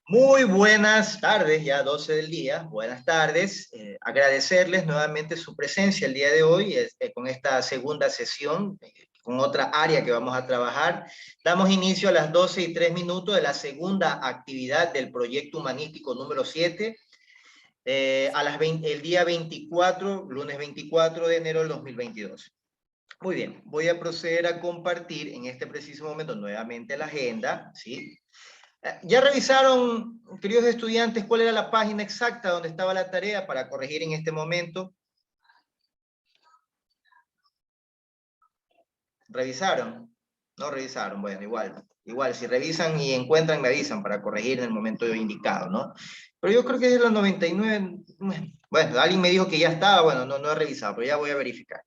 Muy buenas tardes, ya 12 del día, buenas tardes. Agradecerles nuevamente su presencia el día de hoy con esta segunda sesión, con otra área que vamos a trabajar. Damos inicio a las 12:03 de la segunda actividad del proyecto humanístico número 7, el día 24, lunes 24 de enero del 2022. Muy bien, voy a proceder a compartir en este preciso momento nuevamente la agenda, ¿sí? ¿Ya revisaron, queridos estudiantes, cuál era la página exacta donde estaba la tarea para corregir en este momento? ¿Revisaron? No revisaron, bueno, igual, si revisan y encuentran, me avisan para corregir en el momento indicado, ¿no? Pero yo creo que es la 99, bueno, alguien me dijo que ya estaba, bueno, no he revisado, pero ya voy a verificar.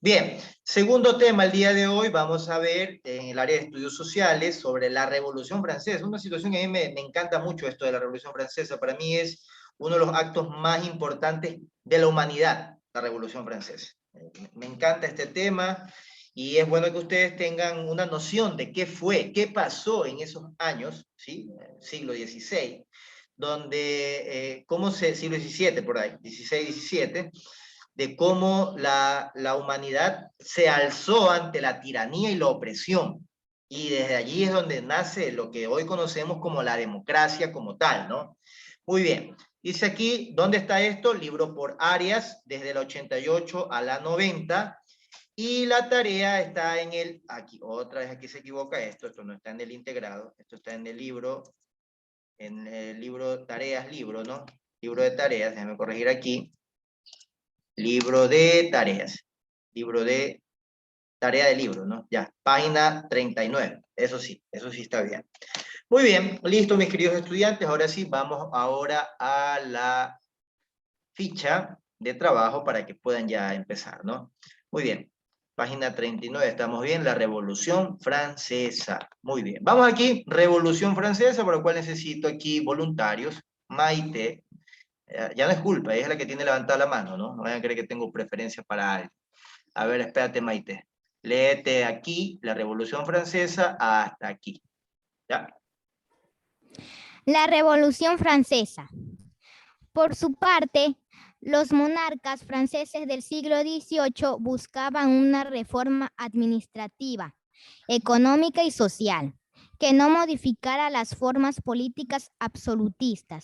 Bien, segundo tema el día de hoy, vamos a ver en el área de estudios sociales sobre la Revolución Francesa, una situación que a mí me encanta mucho esto de la Revolución Francesa, para mí es uno de los actos más importantes de la humanidad, la Revolución Francesa. Me encanta este tema y es bueno que ustedes tengan una noción de qué fue, qué pasó en esos años, ¿sí? Siglo XVI, donde, siglo XVII por ahí, XVI, XVII, de cómo la humanidad se alzó ante la tiranía y la opresión. Y desde allí es donde nace lo que hoy conocemos como la democracia como tal, ¿no? Muy bien. Dice aquí, ¿dónde está esto? Libro por áreas, desde el 88 a la 90. Y la tarea está en aquí, otra vez aquí se equivoca esto no está en el integrado, esto está en el libro tareas, ¿no? Libro de tareas, déjame corregir aquí. Libro de tareas. Libro de tarea de libro, ¿no? Ya, página 39. Eso sí está bien. Muy bien, listo, mis queridos estudiantes. Ahora sí, vamos ahora a la ficha de trabajo para que puedan ya empezar, ¿no? Muy bien. Página 39, estamos bien, la Revolución Francesa. Muy bien. Vamos aquí, Revolución Francesa, por lo cual necesito aquí voluntarios. Maite, ya no es culpa, ella es la que tiene levantada la mano, ¿no? No vayan a creer que tengo preferencia para alguien. A ver, espérate, Maite. Léete aquí, la Revolución Francesa, hasta aquí. ¿Ya? La Revolución Francesa. Por su parte, los monarcas franceses del siglo XVIII buscaban una reforma administrativa, económica y social que no modificara las formas políticas absolutistas,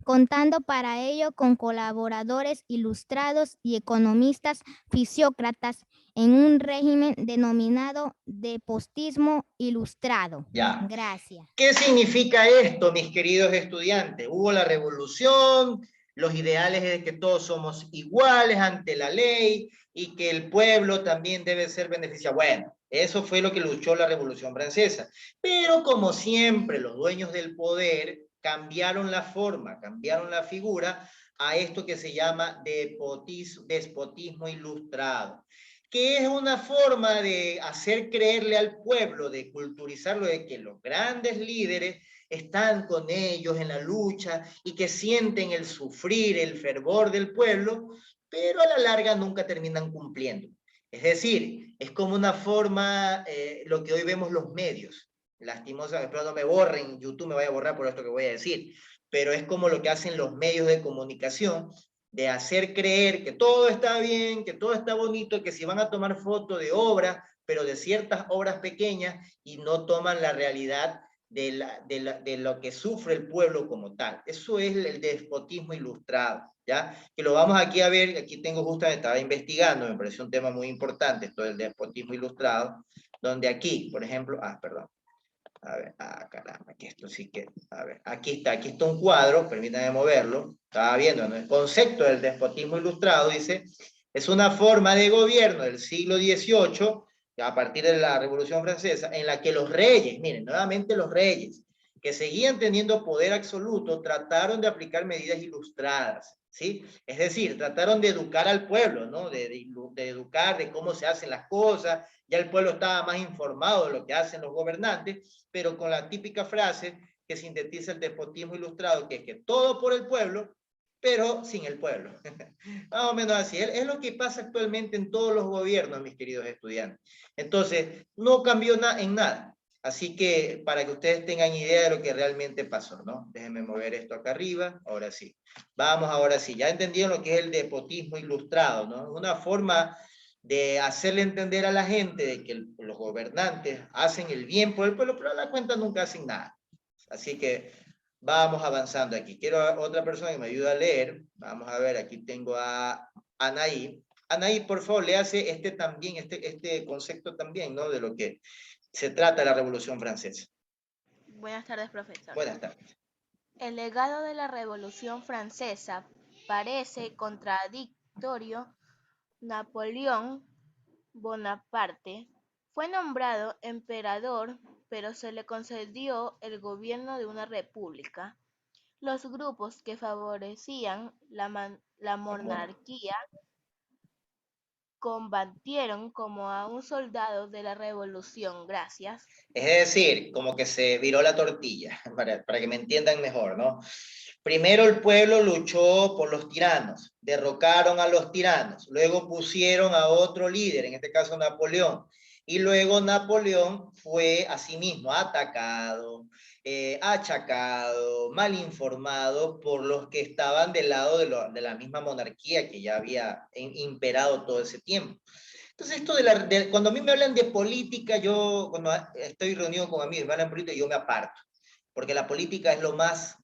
contando para ello con colaboradores ilustrados y economistas fisiócratas en un régimen denominado despotismo ilustrado. Ya. Gracias. ¿Qué significa esto, mis queridos estudiantes? Hubo la revolución, los ideales de que todos somos iguales ante la ley y que el pueblo también debe ser beneficiado. Bueno, eso fue lo que luchó la Revolución Francesa. Pero como siempre, los dueños del poder cambiaron la forma, cambiaron la figura a esto que se llama despotismo ilustrado, que es una forma de hacer creerle al pueblo, de culturizarlo, de que los grandes líderes están con ellos en la lucha y que sienten el sufrir, el fervor del pueblo, pero a la larga nunca terminan cumpliendo. Es decir, es como una forma, lo que hoy vemos los medios. Lastimosamente, espero no me borren, YouTube me vaya a borrar por esto que voy a decir, pero es como lo que hacen los medios de comunicación, de hacer creer que todo está bien, que todo está bonito, que si van a tomar fotos de obras, pero de ciertas obras pequeñas, y no toman la realidad de lo que sufre el pueblo como tal. Eso es el despotismo ilustrado, ¿ya? Que lo vamos aquí a ver, aquí tengo justamente, estaba investigando, me pareció un tema muy importante, esto del despotismo ilustrado, donde aquí, por ejemplo, perdón, a ver, caramba, que esto sí que, a ver, aquí está un cuadro, permítanme moverlo, estaba viendo, ¿no? El concepto del despotismo ilustrado, dice, es una forma de gobierno del siglo XVIII, a partir de la Revolución Francesa, en la que los reyes, miren, nuevamente los reyes, que seguían teniendo poder absoluto, trataron de aplicar medidas ilustradas, ¿sí? Es decir, trataron de educar al pueblo, ¿no? De educar de cómo se hacen las cosas, ya el pueblo estaba más informado de lo que hacen los gobernantes, pero con la típica frase que sintetiza el despotismo ilustrado, que es que todo por el pueblo, pero sin el pueblo. Más o menos así. Es lo que pasa actualmente en todos los gobiernos, mis queridos estudiantes. Entonces, no cambió en nada. Así que para que ustedes tengan idea de lo que realmente pasó, ¿no? Déjenme mover esto acá arriba, ahora sí. Vamos, ahora sí. Ya entendieron lo que es el despotismo ilustrado, ¿no? Una forma de hacerle entender a la gente de que los gobernantes hacen el bien por el pueblo, pero a la cuenta nunca hacen nada. Así que vamos avanzando aquí. Quiero a otra persona que me ayude a leer. Vamos a ver, aquí tengo a Anaí. Anaí, por favor, le hace este concepto también, ¿no? De lo que se trata la Revolución Francesa. Buenas tardes, profesor. Buenas tardes. El legado de la Revolución Francesa parece contradictorio. Napoleón Bonaparte fue nombrado emperador, pero se le concedió el gobierno de una república. Los grupos que favorecían la monarquía combatieron como a un soldado de la revolución. Gracias. Es decir, como que se viró la tortilla, para que me entiendan mejor, ¿no? Primero el pueblo luchó por los tiranos, derrocaron a los tiranos, luego pusieron a otro líder, en este caso Napoleón, y luego Napoleón fue a sí mismo atacado, achacado, mal informado por los que estaban del lado de la misma monarquía que ya había imperado todo ese tiempo. Entonces, esto cuando a mí me hablan de política, yo cuando estoy reunido con amigos, me hablan de política, yo me aparto, porque la política es lo más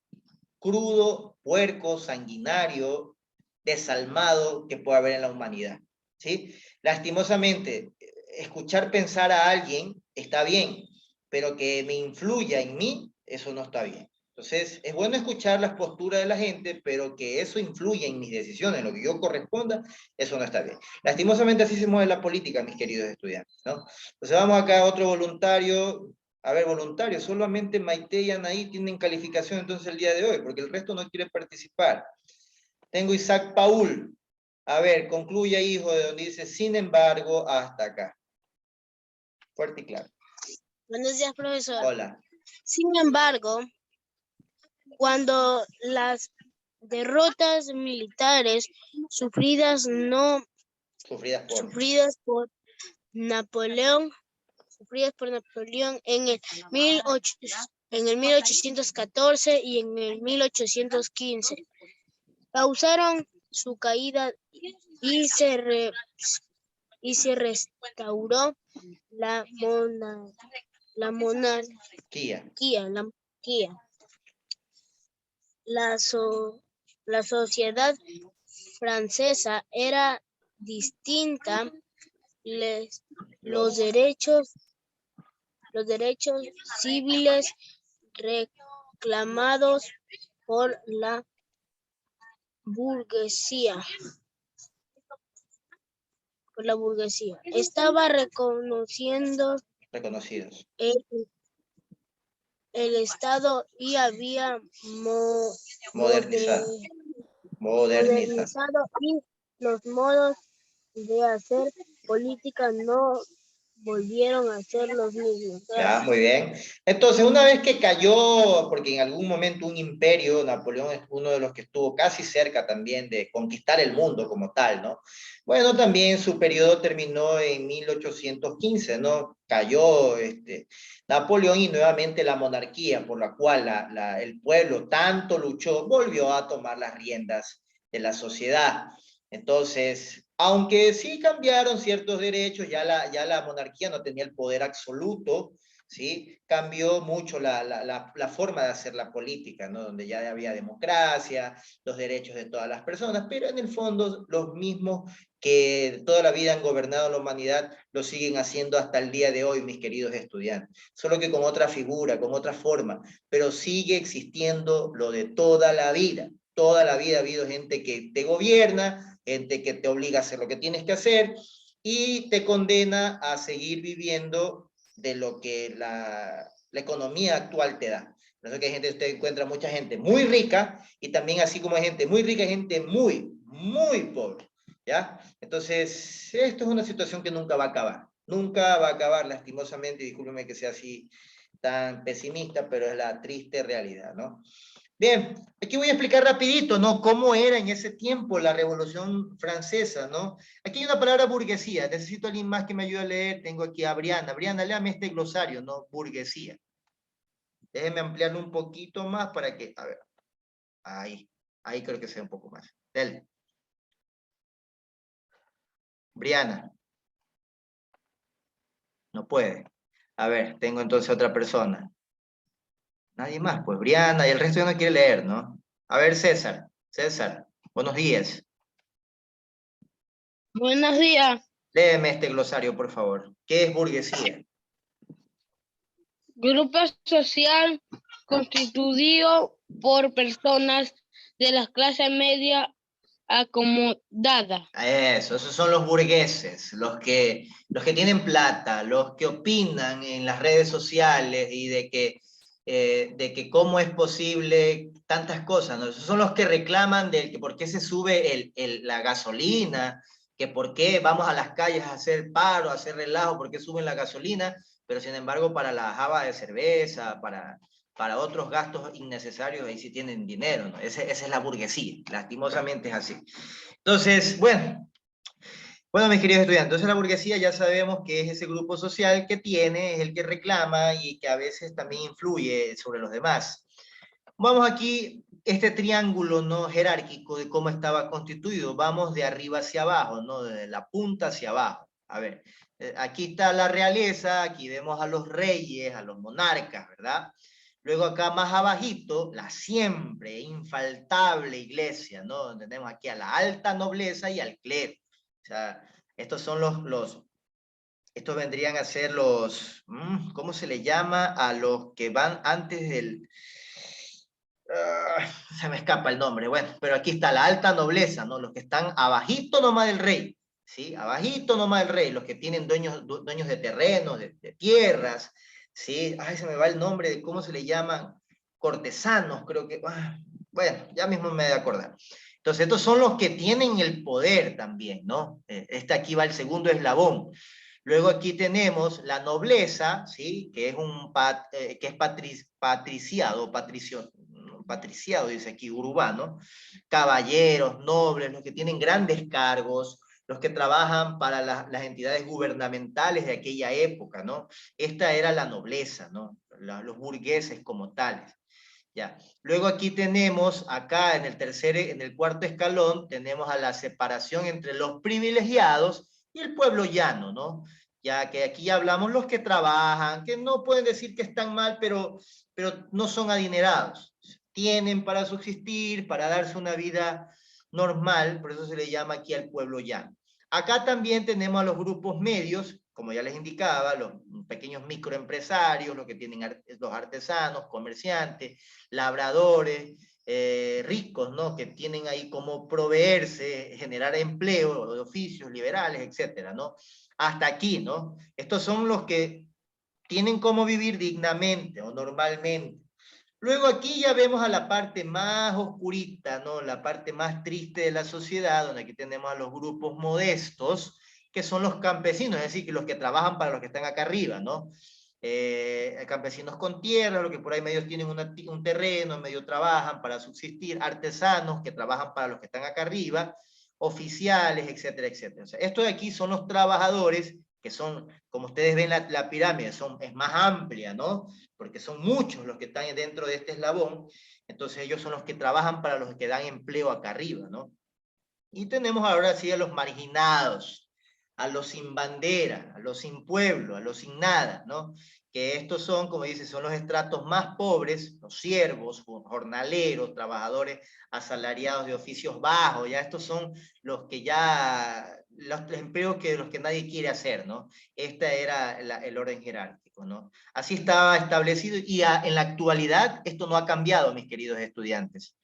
crudo, puerco, sanguinario, desalmado que puede haber en la humanidad, ¿sí? Lastimosamente, escuchar pensar a alguien está bien, pero que me influya en mí, eso no está bien. Entonces, es bueno escuchar las posturas de la gente, pero que eso influya en mis decisiones, en lo que yo corresponda, eso no está bien. Lastimosamente así se mueve la política, mis queridos estudiantes, ¿no? Entonces vamos acá a otro voluntario. A ver, voluntarios, solamente Maite y Anaí tienen calificación entonces el día de hoy, porque el resto no quiere participar. Tengo Isaac Paul. A ver, concluye, hijo, de donde dice, sin embargo, hasta acá. Fuerte y claro. Buenos días, profesor. Hola. Sin embargo, cuando las derrotas militares sufridas por Napoleón en el 1814 y en el 1815 causaron su caída y se restauró la monarquía. La sociedad francesa era distinta. Los derechos civiles reclamados por la burguesía estaba reconocidos el Estado y había modernizado y los modos de hacer política no volvieron a ser los mismos. Ya, muy bien. Entonces, una vez que cayó, porque en algún momento un imperio, Napoleón es uno de los que estuvo casi cerca también de conquistar el mundo como tal, ¿no? Bueno, también su periodo terminó en 1815, ¿no? Cayó Napoleón y nuevamente la monarquía, por la cual el pueblo tanto luchó, volvió a tomar las riendas de la sociedad. Entonces, aunque sí cambiaron ciertos derechos, ya la monarquía no tenía el poder absoluto, ¿sí? Cambió mucho la forma de hacer la política, ¿no? Donde ya había democracia, los derechos de todas las personas, pero en el fondo los mismos que toda la vida han gobernado la humanidad lo siguen haciendo hasta el día de hoy, mis queridos estudiantes. Solo que con otra figura, con otra forma, pero sigue existiendo lo de toda la vida. Toda la vida ha habido gente que te gobierna, gente que te obliga a hacer lo que tienes que hacer y te condena a seguir viviendo de lo que la economía actual te da. Por eso que hay gente, usted encuentra mucha gente muy rica y también así como hay gente muy rica, hay gente muy, muy pobre, ¿ya? Entonces, esto es una situación que nunca va a acabar. Nunca va a acabar, lastimosamente, y discúlpeme que sea así tan pesimista, pero es la triste realidad, ¿no? Bien, aquí voy a explicar rapidito, ¿no? Cómo era en ese tiempo la Revolución Francesa, ¿no? Aquí hay una palabra burguesía. Necesito a alguien más que me ayude a leer. Tengo aquí a Briana. Briana, léame este glosario, ¿no? Burguesía. Déjeme ampliarlo un poquito más para que, a ver, ahí creo que sea un poco más. Dale. Briana. No puede. A ver, tengo entonces otra persona. Nadie más, pues Briana y el resto ya no quiere leer, ¿no? A ver, César. César, buenos días. Buenos días. Léeme este glosario, por favor. ¿Qué es burguesía? Grupo social constituido por personas de la clase media acomodada. Esos son los burgueses, los que tienen plata, los que opinan en las redes sociales y de que cómo es posible tantas cosas, ¿no? Esos son los que reclaman de que por qué se sube la gasolina, que por qué vamos a las calles a hacer paro, a hacer relajo, por qué suben la gasolina, pero sin embargo para la java de cerveza, para otros gastos innecesarios, ahí sí tienen dinero, ¿no? Esa es la burguesía, lastimosamente es así. Entonces, bueno, mis queridos estudiantes, entonces la burguesía ya sabemos que es ese grupo social que tiene, es el que reclama y que a veces también influye sobre los demás. Vamos aquí, este triángulo no jerárquico de cómo estaba constituido, vamos de arriba hacia abajo, ¿no? De la punta hacia abajo. A ver, aquí está la realeza, aquí vemos a los reyes, a los monarcas, ¿verdad? Luego acá más abajito, la siempre infaltable iglesia, ¿no? Tenemos aquí a la alta nobleza y al clero. O sea, estos son estos vendrían a ser ¿cómo se le llama? A los que van antes del, se me escapa el nombre, bueno, pero aquí está la alta nobleza, ¿no? Los que están abajito nomás del rey, ¿sí? Abajito nomás del rey, los que tienen dueños de terrenos, de tierras, ¿sí? Ay, se me va el nombre de cómo se le llaman, cortesanos, creo que, bueno, ya mismo me voy a acordar. Entonces, estos son los que tienen el poder también, ¿no? Este aquí va el segundo eslabón. Luego aquí tenemos la nobleza, ¿sí? Que es patriciado, dice aquí, urbano, caballeros, nobles, los que tienen grandes cargos, los que trabajan para las entidades gubernamentales de aquella época, ¿no? Esta era la nobleza, ¿no? Los burgueses como tales. Ya. Luego aquí tenemos, acá en el cuarto escalón, tenemos a la separación entre los privilegiados y el pueblo llano, ¿no? Ya que aquí hablamos los que trabajan, que no pueden decir que están mal, pero no son adinerados. Tienen para subsistir, para darse una vida normal, por eso se le llama aquí al pueblo llano. Acá también tenemos a los grupos medios, como ya les indicaba, los pequeños microempresarios, los que tienen los artesanos, comerciantes, labradores, ricos, ¿no? Que tienen ahí como proveerse, generar empleo, de oficios liberales, etcétera, ¿no? Hasta aquí, ¿no? Estos son los que tienen cómo vivir dignamente o normalmente. Luego aquí ya vemos a la parte más oscurita, ¿no? La parte más triste de la sociedad, donde aquí tenemos a los grupos modestos, que son los campesinos, es decir, que los que trabajan para los que están acá arriba, ¿no? Campesinos con tierra, los que por ahí medio tienen un terreno, medio trabajan para subsistir, artesanos que trabajan para los que están acá arriba, oficiales, etcétera, etcétera. O sea, estos de aquí son los trabajadores, que son, como ustedes ven la pirámide, es más amplia, ¿no? Porque son muchos los que están dentro de este eslabón, entonces ellos son los que trabajan para los que dan empleo acá arriba, ¿no? Y tenemos ahora sí a los marginados, a los sin bandera, a los sin pueblo, a los sin nada, ¿no? Que estos son, como dice, son los estratos más pobres, los siervos, jornaleros, trabajadores asalariados de oficios bajos, ya estos son los que ya, los empleos que los que nadie quiere hacer, ¿no? Este era el orden jerárquico, ¿no? Así estaba establecido y en la actualidad esto no ha cambiado, mis queridos estudiantes.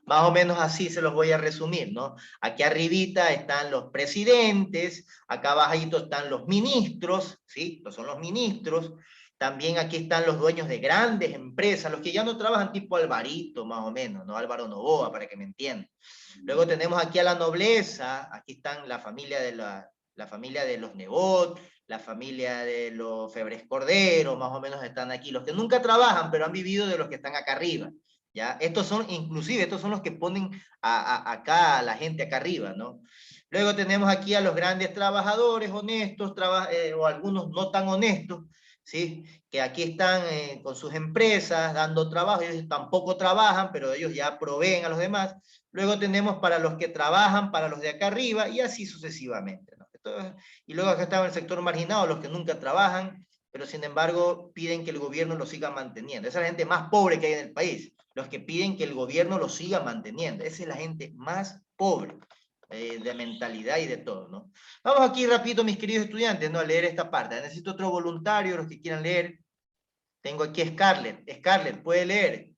Más o menos así se los voy a resumir, ¿no? Aquí arribita están los presidentes, acá abajito están los ministros, ¿sí? Estos son los ministros. También aquí están los dueños de grandes empresas, los que ya no trabajan tipo Alvarito, más o menos, ¿no? Álvaro Novoa, para que me entiendan. Luego tenemos aquí a la nobleza, aquí están la familia la familia de los Nebot, la familia de los Febres Cordero, más o menos están aquí. Los que nunca trabajan, pero han vivido de los que están acá arriba. ¿Ya? Estos son, inclusive, estos son los que ponen acá a la gente acá arriba, ¿no? Luego tenemos aquí a los grandes trabajadores honestos, o algunos no tan honestos, ¿sí? Que aquí están con sus empresas dando trabajo, ellos tampoco trabajan, pero ellos ya proveen a los demás. Luego tenemos para los que trabajan, para los de acá arriba, y así sucesivamente, ¿no? Y luego acá está el sector marginado, los que nunca trabajan, pero sin embargo piden que el gobierno los siga manteniendo. Esa es la gente más pobre que hay en el país, los que piden que el gobierno los siga manteniendo. Esa es la gente más pobre. De mentalidad y de todo, ¿no? Vamos aquí rapidito, mis queridos estudiantes, ¿no? A leer esta parte. Necesito otro voluntario, los que quieran leer. Tengo aquí a Scarlett. Scarlett, ¿puede leer?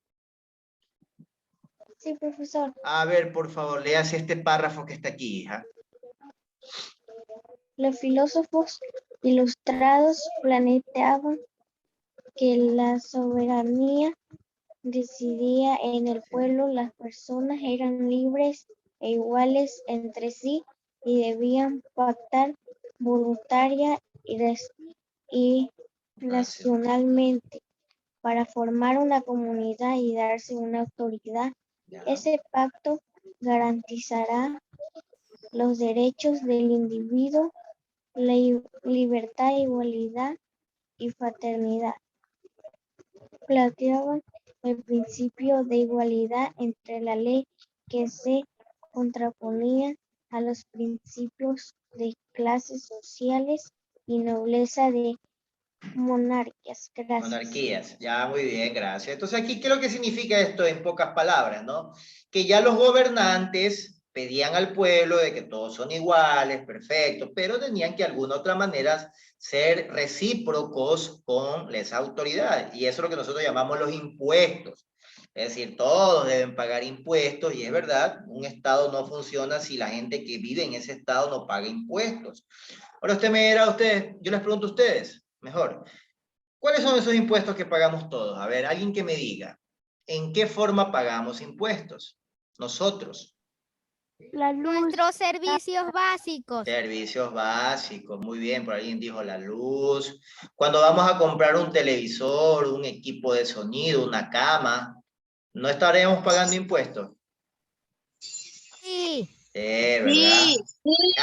Sí, profesor. A ver, por favor, léase este párrafo que está aquí, hija. Los filósofos ilustrados planteaban que la soberanía residía en el pueblo, las personas eran libres e iguales entre sí y debían pactar voluntaria y racionalmente para formar una comunidad y darse una autoridad. Ya. Ese pacto garantizará los derechos del individuo, la libertad, igualdad y fraternidad. Planteaban el principio de igualdad entre la ley que se contraponía a los principios de clases sociales y nobleza de monarquías. Gracias. Monarquías, ya muy bien, gracias. Entonces aquí, ¿qué es lo que significa esto en pocas palabras, no? Que ya los gobernantes pedían al pueblo de que todos son iguales, perfecto, pero tenían que de alguna otra manera ser recíprocos con las autoridades. Y eso es lo que nosotros llamamos los impuestos. Es decir, todos deben pagar impuestos y es verdad, un estado no funciona si la gente que vive en ese estado no paga impuestos. Ahora yo les pregunto a ustedes, mejor, ¿cuáles son esos impuestos que pagamos todos? A ver, alguien que me diga, ¿en qué forma pagamos impuestos? Nosotros. La luz. Nuestros servicios básicos. Servicios básicos, muy bien, por alguien dijo la luz. Cuando vamos a comprar un televisor, un equipo de sonido, una cama, ¿no estaremos pagando impuestos? Sí. ¿Verdad?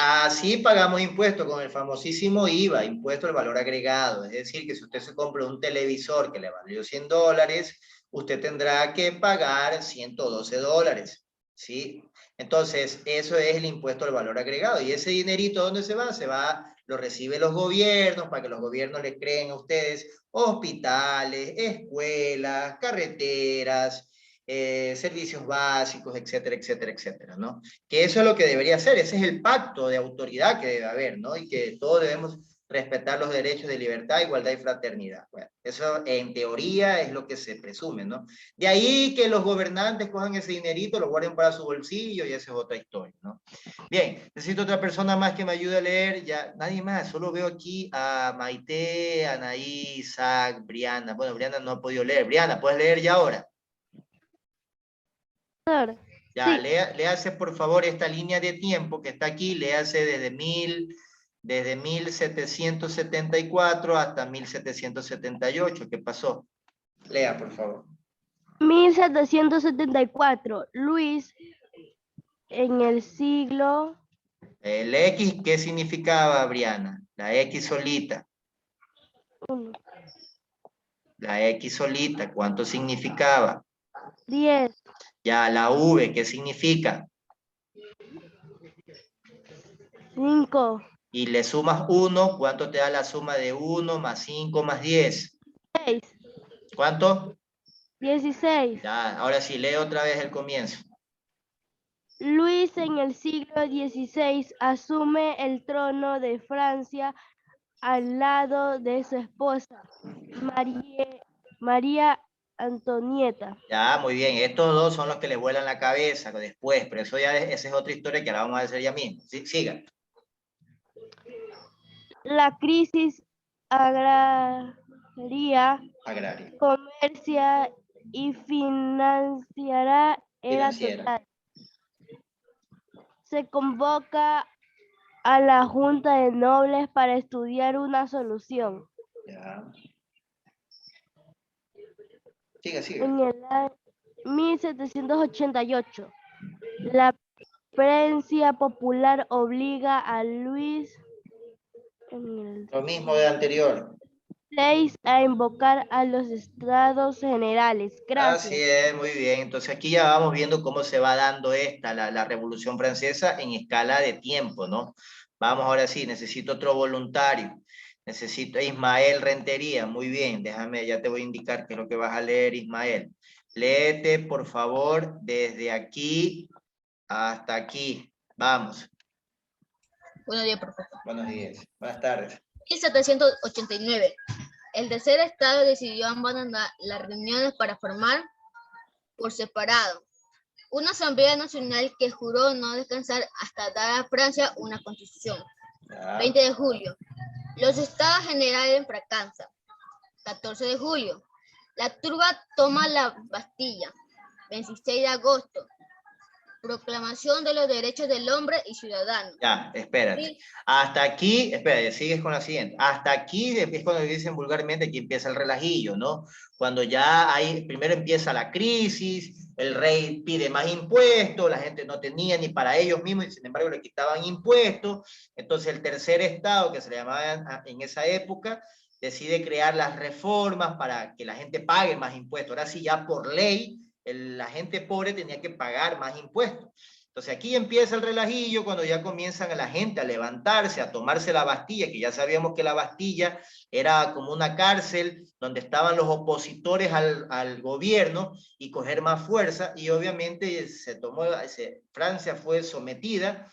Así pagamos impuestos con el famosísimo IVA, impuesto al valor agregado. Es decir, que si usted se compra un televisor que le valió $100, usted tendrá que pagar $112, ¿sí? Entonces, eso es el impuesto al valor agregado. ¿Y ese dinerito dónde se va? Lo reciben los gobiernos para que los gobiernos le creen a ustedes hospitales, escuelas, carreteras, servicios básicos, etcétera, etcétera, etcétera, ¿no? Que eso es lo que debería ser, ese es el pacto de autoridad que debe haber, ¿no? Y que todos debemos respetar los derechos de libertad, igualdad y fraternidad. Bueno, eso en teoría es lo que se presume, ¿no? De ahí que los gobernantes cojan ese dinerito, lo guarden para su bolsillo y esa es otra historia, ¿no? Bien, necesito otra persona más que me ayude a leer, ya, nadie más, solo veo aquí a Maite, Anaí, Isaac, Briana. Bueno, Briana no ha podido leer. Briana, ¿puedes leer ya ahora? Ya, Sí. léase por favor esta línea de tiempo que está aquí, léase desde 1774 hasta 1778. ¿Qué pasó? Lea, por favor. 1774. Luis en el siglo El X, ¿qué significaba, Briana? La X solita. I. La X solita, ¿cuánto significaba? 10. Ya, la V, ¿qué significa? 5. Y le sumas 1, ¿cuánto te da la suma de 1 más 5 más 10? 6. ¿Cuánto? 16. Ya, ahora sí, lee otra vez el comienzo. Luis en el siglo XVI asume el trono de Francia al lado de su esposa, María Antonieta. Ya, muy bien. Estos dos son los que le vuelan la cabeza después, pero eso ya esa es otra historia que la vamos a hacer ya mismo. Sí, siga. La crisis agraria, comercial y financiera era total. Se convoca a la Junta de Nobles para estudiar una solución. Ya. Siga, siga. 1788. La prensa popular obliga a Luis Lo mismo de anterior. XVI a invocar a los estados generales. Así Gracias. es, muy bien. Entonces aquí ya vamos viendo cómo se va dando la Revolución Francesa en escala de tiempo, ¿no? Vamos ahora sí, necesito otro voluntario. Necesito a Ismael Rentería. Muy bien, déjame, ya te voy a indicar qué es lo que vas a leer, Ismael. Léete, por favor, desde aquí hasta aquí. Vamos. Buenos días, profesor. Buenos días. Buenas tardes. 1789. El tercer estado decidió abandonar las reuniones para formar por separado una asamblea nacional que juró no descansar hasta dar a Francia una constitución. Ya. 20 de julio. Los estados generales fracasan. 14 de julio. La turba toma la Bastilla. 26 de agosto. Proclamación de los derechos del hombre y ciudadano. Ya, espérate. Hasta aquí, espérate, sigues con la siguiente. Hasta aquí es cuando dicen vulgarmente que empieza el relajillo, ¿no? Cuando ya hay, primero empieza la crisis, el rey pide más impuestos, la gente no tenía ni para ellos mismos y sin embargo le quitaban impuestos. Entonces el tercer estado, que se le llamaba en esa época, decide crear las reformas para que la gente pague más impuestos. Ahora sí, ya por ley, la gente pobre tenía que pagar más impuestos. Entonces aquí empieza el relajillo cuando ya comienzan a la gente a levantarse, a tomarse la Bastilla, que ya sabíamos que la Bastilla era como una cárcel donde estaban los opositores al gobierno y coger más fuerza, y obviamente Francia fue sometida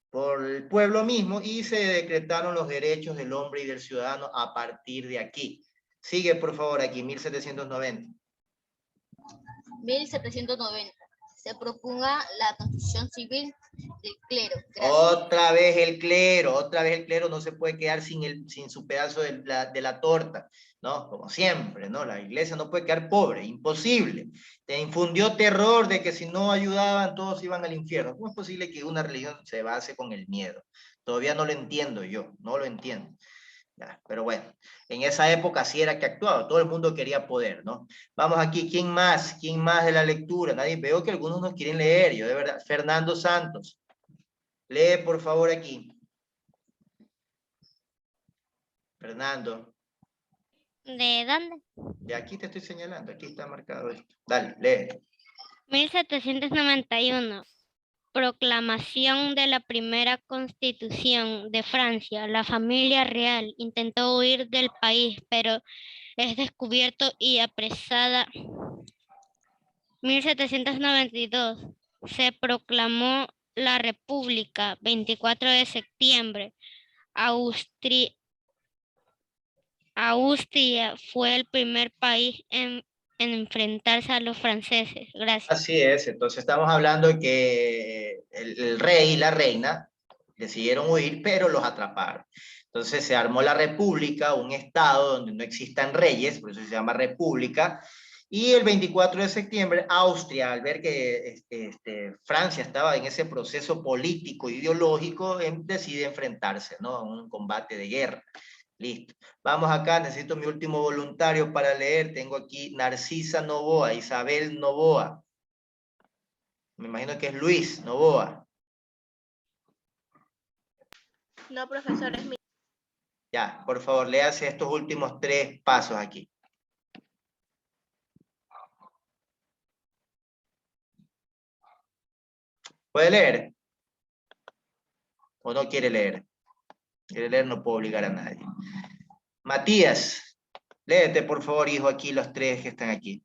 por el pueblo mismo y se decretaron los derechos del hombre y del ciudadano a partir de aquí. Sigue por favor aquí, 1790. 1790. Se proponga la constitución civil del clero. Gracias. Otra vez el clero no se puede quedar sin su pedazo de la torta, ¿no? Como siempre, ¿no? La iglesia no puede quedar pobre, imposible. Te infundió terror de que si no ayudaban todos iban al infierno. ¿Cómo es posible que una religión se base con el miedo? Todavía no lo entiendo yo, no lo entiendo. Ya, pero bueno, en esa época sí era que actuaba, todo el mundo quería poder, ¿no? Vamos aquí, ¿quién más? ¿Quién más de la lectura? Nadie, veo que algunos no quieren leer, yo de verdad. Fernando Santos, lee por favor aquí. Fernando. ¿De dónde? De aquí te estoy señalando, aquí está marcado esto. Dale, lee. 1791. Proclamación de la primera Constitución de Francia. La familia real intentó huir del país, pero es descubierto y apresada. 1792. Se proclamó la República. 24 de septiembre. Austria fue el primer país en enfrentarse a los franceses. Gracias. Así es, entonces estamos hablando de que el rey y la reina decidieron huir, pero los atraparon. Entonces se armó la república, un estado donde no existan reyes, por eso se llama república, y el 24 de septiembre Austria, al ver que Francia estaba en ese proceso político, ideológico, decide enfrentarse, ¿no? A un combate de guerra. Listo. Vamos acá, necesito mi último voluntario para leer. Tengo aquí Narcisa Novoa, Isabel Novoa. Me imagino que es Luis Novoa. No, profesor, es mi. Ya, por favor, léase estos últimos 3 pasos aquí. ¿Puede leer? ¿O no quiere leer? Quiere leer, no puedo obligar a nadie. Matías, léete por favor, hijo, aquí los 3 que están aquí.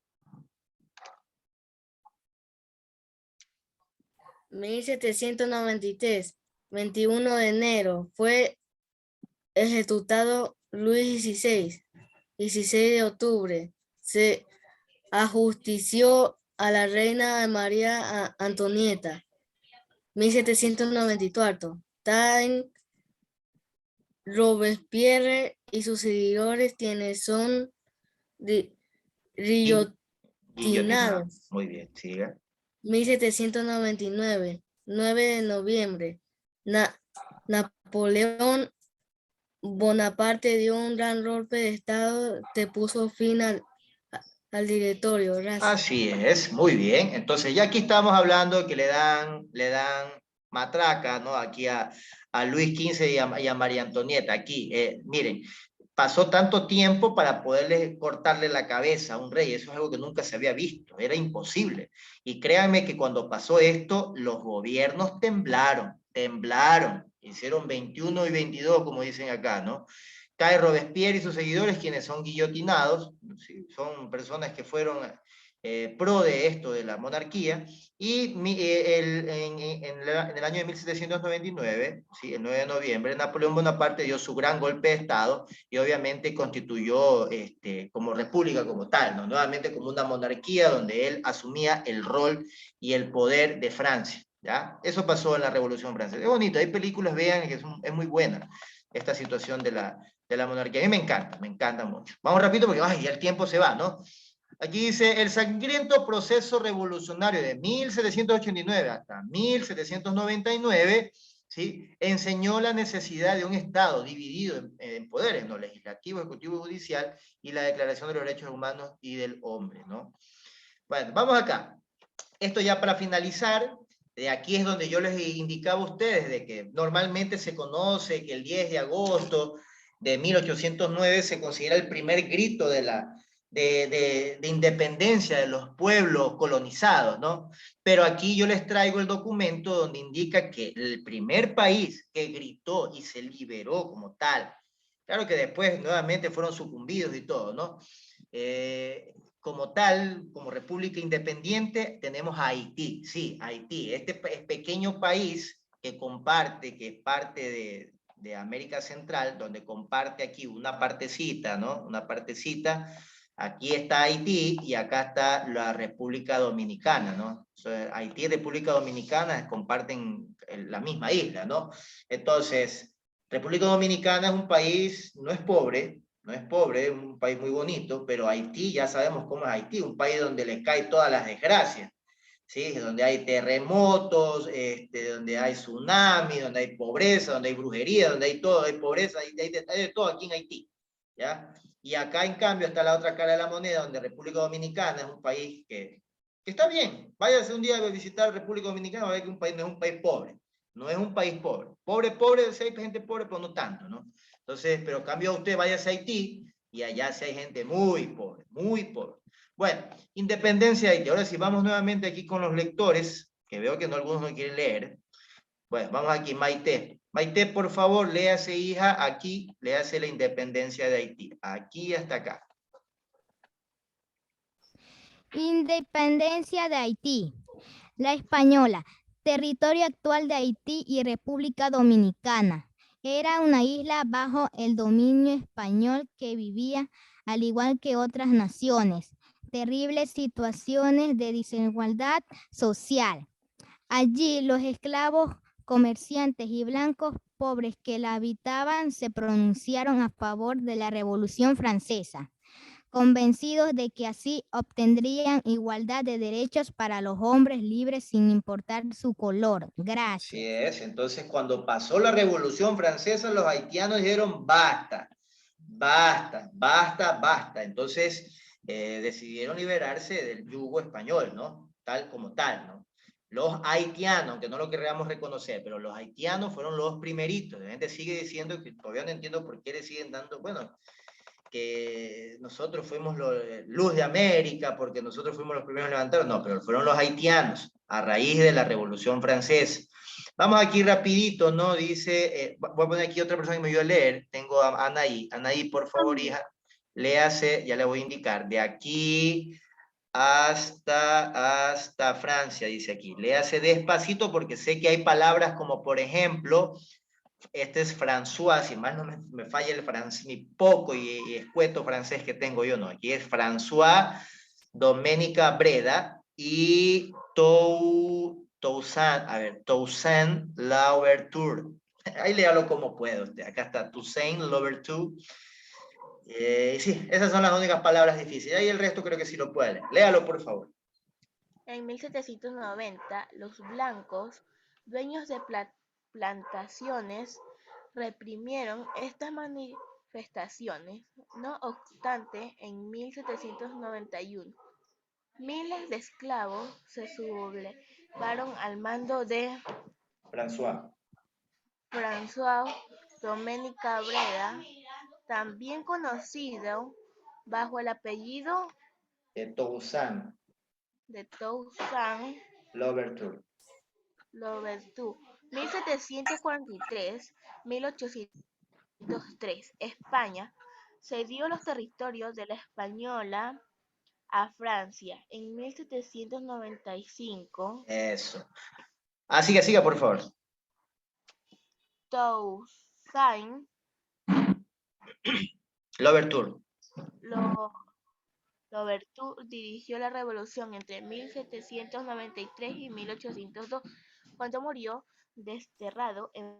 1793, 21 de enero, fue ejecutado Luis XVI. 16 de octubre, se ajustició a la reina María Antonieta. 1794, Time Robespierre y sus seguidores quienes son guillotinados. Muy bien, siga. 1799, 9 de noviembre, Napoleón Bonaparte dio un gran golpe de estado que puso fin al al directorio. Gracias. Así es, muy bien. Entonces ya aquí estamos hablando que le dan matraca, ¿no? Aquí a Luis XV y a María Antonieta. Aquí, miren, pasó tanto tiempo para poderle cortarle la cabeza a un rey. Eso es algo que nunca se había visto, era imposible. Y créanme que cuando pasó esto, los gobiernos temblaron. Hicieron 21 y 22, como dicen acá, ¿no? Cae Robespierre y sus seguidores, quienes son guillotinados, ¿sí? Son personas que fueron pro de esto, de la monarquía, y en el año de 1799, ¿sí? El 9 de noviembre, Napoleón Bonaparte dio su gran golpe de Estado y obviamente constituyó como república como tal, ¿no? Nuevamente como una monarquía donde él asumía el rol y el poder de Francia. ¿Ya? Eso pasó en la Revolución Francesa. Es bonito, hay películas, vean, que es muy buena esta situación de la monarquía. A mí me encanta mucho. Vamos rápido porque ay, ya el tiempo se va, ¿no? Aquí dice, el sangriento proceso revolucionario de 1789 hasta 1799, ¿sí? Enseñó la necesidad de un Estado dividido en poderes, ¿no? Legislativo, ejecutivo y judicial, y la Declaración de los Derechos Humanos y del Hombre, ¿no? Bueno, vamos acá. Esto ya para finalizar, de aquí es donde yo les indicaba a ustedes de que normalmente se conoce que el 10 de agosto de 1809 se considera el primer grito de independencia de los pueblos colonizados, ¿no? Pero aquí yo les traigo el documento donde indica que el primer país que gritó y se liberó como tal, claro que después nuevamente fueron sucumbidos y todo, ¿no? Como tal, como república independiente, tenemos a Haití. Sí, Haití. Este pequeño país que comparte, que es parte de América Central, donde comparte aquí una partecita, ¿no? Una partecita. Aquí está Haití y acá está la República Dominicana, ¿no? O sea, Haití y República Dominicana comparten la misma isla, ¿no? Entonces, República Dominicana es un país, no es pobre, es un país muy bonito, pero Haití, ya sabemos cómo es Haití, un país donde le caen todas las desgracias, ¿sí? Donde hay terremotos, donde hay tsunami, donde hay pobreza, donde hay brujería, donde hay todo, hay pobreza, hay de todo aquí en Haití, ¿ya? Y acá, en cambio, está la otra cara de la moneda, donde República Dominicana es un país que está bien. Váyase un día a visitar República Dominicana, va a ver que un país no es un país pobre, no es un país pobre. Pobre, sí hay gente pobre, pero no tanto, ¿no? Entonces, pero cambio usted, váyase a Haití, y allá sí hay gente muy pobre, muy pobre. Bueno, independencia de Haití. Ahora sí, vamos nuevamente aquí con los lectores, que veo que no algunos no quieren leer. Bueno, vamos aquí, Maite. Maite, por favor, léase, hija, aquí, léase la independencia de Haití. Aquí hasta acá. Independencia de Haití. La española, territorio actual de Haití y República Dominicana. Era una isla bajo el dominio español que vivía, al igual que otras naciones, terribles situaciones de desigualdad social. Allí los esclavos, comerciantes y blancos pobres que la habitaban se pronunciaron a favor de la Revolución Francesa, convencidos de que así obtendrían igualdad de derechos para los hombres libres sin importar su color. Así Gracias. es, entonces cuando pasó la Revolución Francesa, los haitianos dijeron basta, basta, basta, basta. Entonces decidieron liberarse del yugo español, ¿no? Tal como tal, ¿no? Los haitianos, aunque no lo queramos reconocer, pero los haitianos fueron los primeritos. La gente sigue diciendo que todavía no entiendo por qué le siguen dando, bueno, que nosotros fuimos luz de América, porque nosotros fuimos los primeros levantados. No, pero fueron los haitianos, a raíz de la Revolución Francesa. Vamos aquí rapidito, ¿no? Dice, voy a poner aquí otra persona que me ayude a leer. Tengo a Anaí. Anaí, por favor, hija, léase, ya le voy a indicar, de aquí hasta Francia, dice aquí. Léase despacito porque sé que hay palabras como, por ejemplo, este es François, si más no me falla el francés, mi poco y escueto francés que tengo yo, no. Aquí es François Domenica Breda y Toussaint Louverture. Ahí léalo como puedo. Acá está Toussaint Louverture. Sí, esas son las únicas palabras difíciles. Ahí el resto creo que sí lo puede leer. Léalo, por favor. En 1790, los blancos, dueños de plantaciones, reprimieron estas manifestaciones. No obstante, en 1791, miles de esclavos se sublevaron al mando de François Doménica Breda, también conocido bajo el apellido de Toussaint de Toussaint Louverture. 1743-1803, España cedió los territorios de la Española a Francia. En 1795, Eso. Ah, siga, por favor. Toussaint Louverture. Louverture dirigió la revolución entre 1793 y 1802, cuando murió desterrado en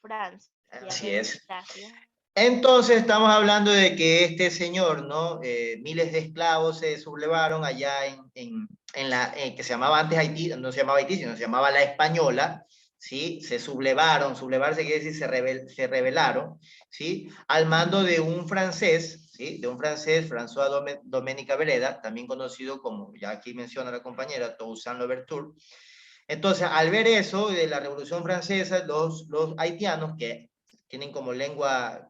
Francia. Así es. Gracias. Entonces estamos hablando de que este señor, ¿no? Miles de esclavos se sublevaron allá en la que se llamaba antes Haití, no se llamaba Haití, sino se llamaba la Española, ¿sí? Se sublevaron, sublevarse quiere decir se rebelaron, ¿sí? Al mando de un francés, ¿sí? De un francés, François Doménica Breda, también conocido como, ya aquí menciona la compañera, Toussaint Louverture. Entonces, al ver eso de la Revolución Francesa, los haitianos que tienen como lengua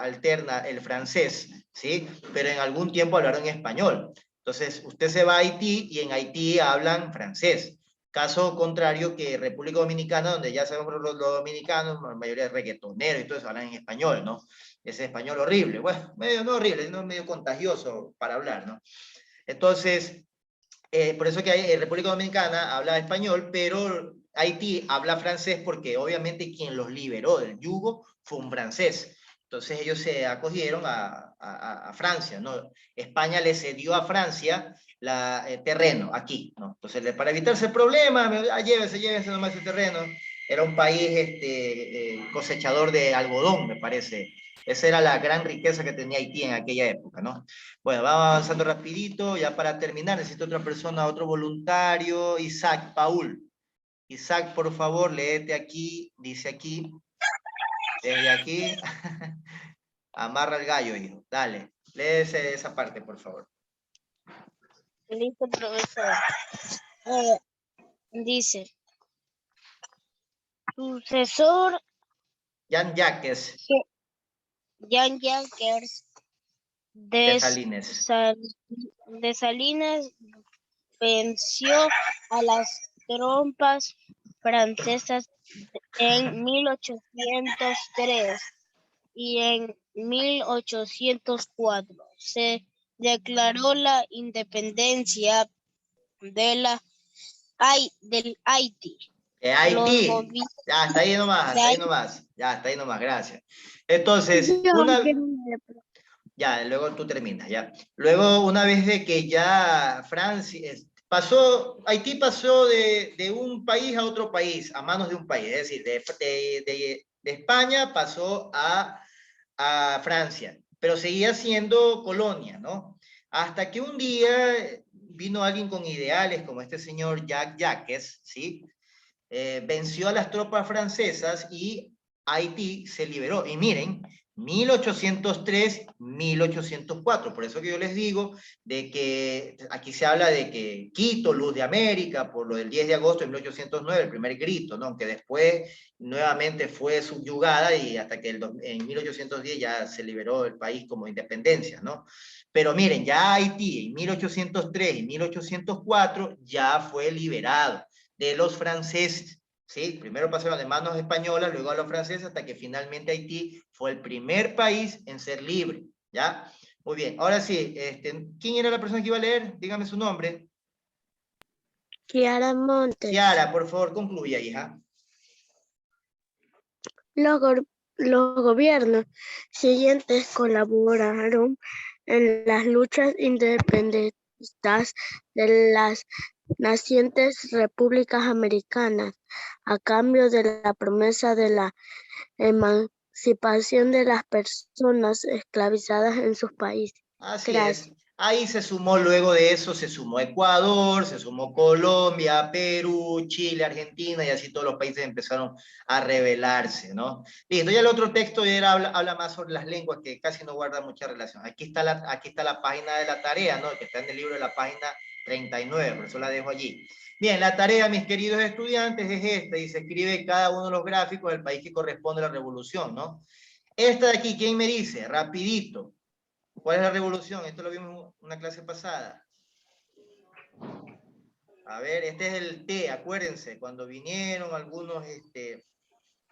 alterna el francés, ¿sí? Pero en algún tiempo hablaron español. Entonces, usted se va a Haití y en Haití hablan francés. Caso contrario que República Dominicana, donde ya sabemos los dominicanos, la mayoría de reggaetoneros y todo eso, hablan en español, ¿no? Ese español horrible, bueno, medio no horrible, no medio contagioso para hablar, ¿no? Entonces, por eso que República Dominicana habla español, pero Haití habla francés porque obviamente quien los liberó del yugo fue un francés. Entonces ellos se acogieron a Francia, ¿no? España le cedió a Francia terreno aquí, ¿no? Entonces para evitarse el problema, llévense nomás ese terreno. Era un país cosechador de algodón, me parece. Esa era la gran riqueza que tenía Haití en aquella época, ¿no? Bueno, vamos avanzando rapidito, ya para terminar, necesito otra persona, otro voluntario, Isaac Paul. Isaac, por favor, léete aquí, dice aquí, desde aquí, amarra el gallo, hijo, dale, léese esa parte, por favor. Listo, profesor. Dice, sucesor Jean-Jacques de Salines. de Salinas venció a las tropas francesas en 1803 y en 1804 se declaró la independencia del Haití. Haití. Ya, hasta ahí nomás, gracias. Entonces, ya, luego tú terminas, ya. Luego, una vez de que ya Francia, Haití pasó de un país a otro país, a manos de un país, es decir, de España pasó a Francia, pero seguía siendo colonia, ¿no? Hasta que un día vino alguien con ideales, como este señor Jacques, ¿sí? Venció a las tropas francesas y Haití se liberó. Y miren, 1803-1804. Por eso que yo les digo de que aquí se habla de que Quito, luz de América, por lo del 10 de agosto de 1809, el primer grito, ¿no? Aunque después nuevamente fue subyugada y hasta que en 1810 ya se liberó el país como independencia, ¿no? Pero miren, ya Haití en 1803 y 1804 ya fue liberado de los franceses, ¿sí? Primero pasaron de manos españolas, luego a los franceses, hasta que finalmente Haití fue el primer país en ser libre, ¿ya? Muy bien, ahora sí, ¿quién era la persona que iba a leer? Dígame su nombre. Kiara Montes. Kiara, por favor, concluya, hija. Los gobiernos siguientes colaboraron en las luchas independentistas de las nacientes repúblicas americanas, a cambio de la promesa de la emancipación de las personas esclavizadas en sus países. Así Gracias. es. Ahí se sumó, luego de eso, se sumó Ecuador, se sumó Colombia, Perú, Chile, Argentina, y así todos los países empezaron a rebelarse, ¿no? Listo, ya el otro texto ya habla más sobre las lenguas, que casi no guarda mucha relación. Aquí está la página de la tarea, ¿no? Que está en el libro de la página 39, por eso la dejo allí. Bien, la tarea, mis queridos estudiantes, es esta, y se escribe cada uno de los gráficos del país que corresponde a la revolución, ¿no? Esta de aquí, ¿quién me dice? Rapidito. ¿Cuál es la revolución? Esto lo vimos en una clase pasada. A ver, este es el té, acuérdense, cuando vinieron algunos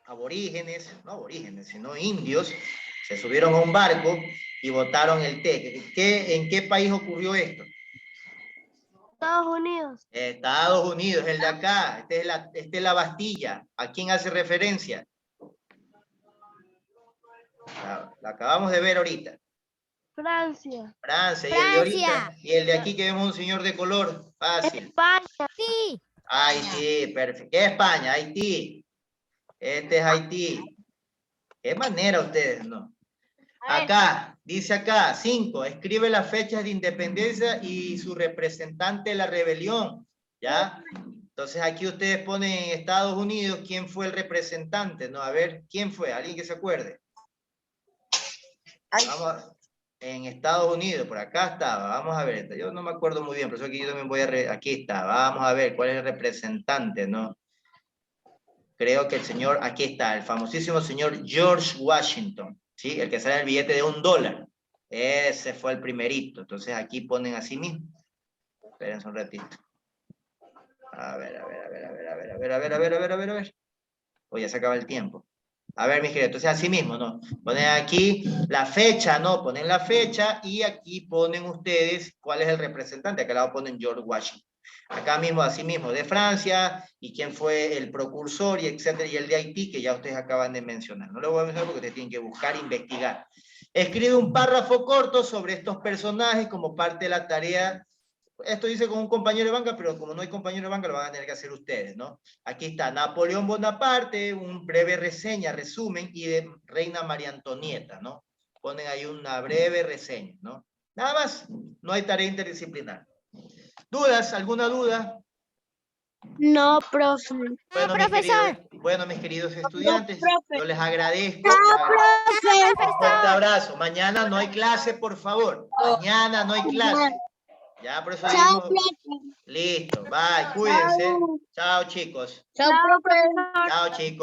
aborígenes, no aborígenes, sino indios, se subieron a un barco y botaron el té. ¿En qué país ocurrió esto? Estados Unidos. Estados Unidos, el de acá. Esta es la Bastilla. ¿A quién hace referencia? La acabamos de ver ahorita. Francia. Francia. ¿Y el de ahorita? ¿Y el de aquí que vemos un señor de color? Fácil. España. Sí. Haití, perfecto. ¿Qué es España? Haití. Este es Haití. ¿Qué manera ustedes, no? Acá, dice acá, 5. Escribe las fechas de independencia y su representante de la rebelión. ¿Ya? Entonces aquí ustedes ponen en Estados Unidos quién fue el representante, ¿no? A ver, ¿quién fue? ¿Alguien que se acuerde? Vamos, en Estados Unidos, por acá estaba, vamos a ver, yo no me acuerdo muy bien, por eso aquí yo también voy a, aquí está, vamos a ver cuál es el representante, ¿no? Creo que el señor, aquí está, el famosísimo señor George Washington, ¿sí? El que sale el billete de $1, ese fue el primerito, entonces aquí ponen así mismo, espérense un ratito, a ver, pues ya se acaba el tiempo. A ver, mis queridos, entonces así mismo, ¿no? Ponen aquí la fecha, ¿no? Ponen la fecha y aquí ponen ustedes cuál es el representante. Acá al lado ponen George Washington. Acá mismo, así mismo, de Francia y quién fue el precursor y etcétera, y el de Haití, que ya ustedes acaban de mencionar. No lo voy a mencionar porque ustedes tienen que buscar e investigar. Escribe un párrafo corto sobre estos personajes como parte de la tarea. Esto dice con un compañero de banca, pero como no hay compañero de banca, lo van a tener que hacer ustedes, ¿no? Aquí está Napoleón Bonaparte, un breve reseña, resumen, y de Reina María Antonieta, ¿no? Ponen ahí una breve reseña, ¿no? Nada más, no hay tarea interdisciplinar. ¿Dudas? ¿Alguna duda? No, profe. Bueno, mis queridos estudiantes, profe. yo les agradezco. profe. Un fuerte abrazo. Mañana no hay clase, por favor. Mañana no hay clase. Ya, por eso Chao, mismo. profe. Listo, bye, cuídense. Chao, chicos. Chao, profe. Chao, chicos.